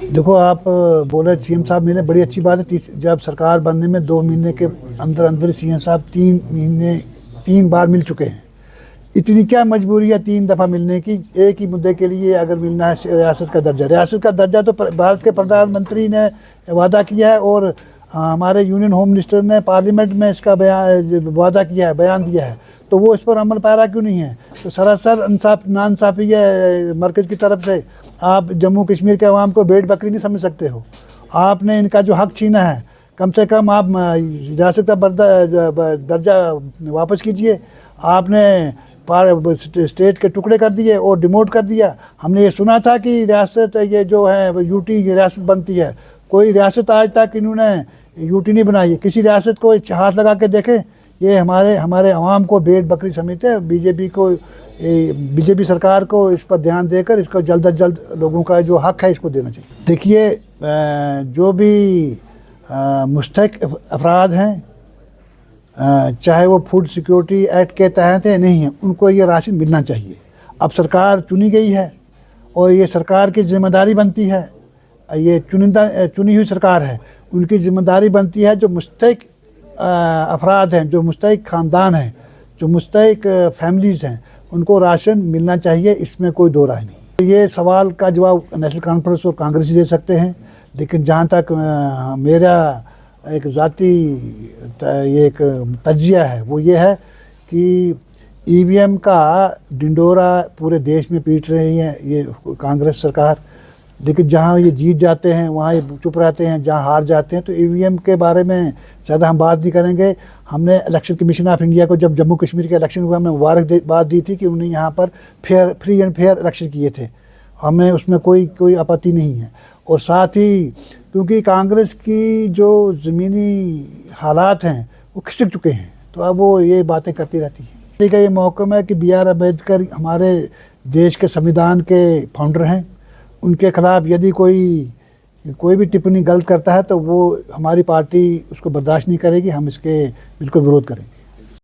देखो आप बोले सीएम साहब मिले, बड़ी अच्छी बात है। जब सरकार बनने में 2 महीने के अंदर अंदर सीएम साहब 3 महीने 3 बार मिल चुके हैं। इतनी क्या मजबूरी है 3 दफ़ा मिलने की एक ही मुद्दे के लिए? अगर मिलना है रियासत का दर्जा, रियासत का दर्जा तो भारत के प्रधानमंत्री ने वादा किया है और हमारे यूनियन होम मिनिस्टर ने पार्लियामेंट में इसका वादा किया है, बयान दिया है। तो वो इस पर अमल पैरा क्यों नहीं है? तो सरासर नाइंसाफ़ी है मरकज़ की तरफ से। आप जम्मू कश्मीर के अवाम को भेड़ बकरी नहीं समझ सकते हो। आपने इनका जो हक छीना है, कम से कम आप रियासत का दर्जा वापस कीजिए। आपने स्टेट के टुकड़े कर दिए और डिमोट कर दिया। हमने ये सुना था कि रियासत ये जो है यूटी रियासत बनती है। कोई रियासत आज तक इन्होंने यूटी नहीं बनाई है। किसी रियासत को हाथ लगा के देखें। ये हमारे अवाम को भेड़ बकरी समझते हैं। बीजेपी सरकार को इस पर ध्यान देकर इसको जल्द अज जल्द लोगों का जो हक है इसको देना चाहिए। देखिए, जो भी मुस्तहिक अफराद हैं, चाहे वो फूड सिक्योरिटी एक्ट के तहत है नहीं है, उनको ये राशन मिलना चाहिए। अब सरकार चुनी गई है और ये सरकार की जिम्मेदारी बनती है, ये चुनी हुई सरकार है, उनकी जिम्मेदारी बनती है जो मुस्तहिक अफराद हैं, जो मुस्तहिक ख़ानदान हैं, जो मुस्तहिक फैमिलीज़ हैं, उनको राशन मिलना चाहिए। इसमें कोई दो राय नहीं। ये सवाल का जवाब नेशनल कॉन्फ्रेंस और कांग्रेस ही दे सकते हैं। लेकिन जहाँ तक मेरा एक ज़ाती ये एक तज्जिया है वो ये है कि ईवीएम का डिंडोरा पूरे देश में पीट रही है ये कांग्रेस सरकार। लेकिन जहाँ ये जीत जाते हैं वहाँ ये चुप रहते हैं, जहाँ हार जाते हैं तो ईवीएम के बारे में ज़्यादा हम बात नहीं करेंगे। हमने इलेक्शन कमीशन ऑफ इंडिया को जब जम्मू कश्मीर के इलेक्शन हुआ हमने मुबारकबाद दी थी कि उन्होंने यहाँ पर फ्री एंड फेयर इलेक्शन किए थे। हमें उसमें कोई आपत्ति नहीं है। और साथ ही क्योंकि कांग्रेस की जो ज़मीनी हालात हैं वो खिसक चुके हैं, तो अब वो ये बातें करती रहती हैं। ठीक है, ये मौक़िफ़ है कि B.R. अम्बेडकर हमारे देश के संविधान के फाउंडर हैं। उनके ख़िलाफ़ यदि कोई भी टिप्पणी गलत करता है तो वो हमारी पार्टी उसको बर्दाश्त नहीं करेगी। हम इसके बिल्कुल विरोध करेंगे।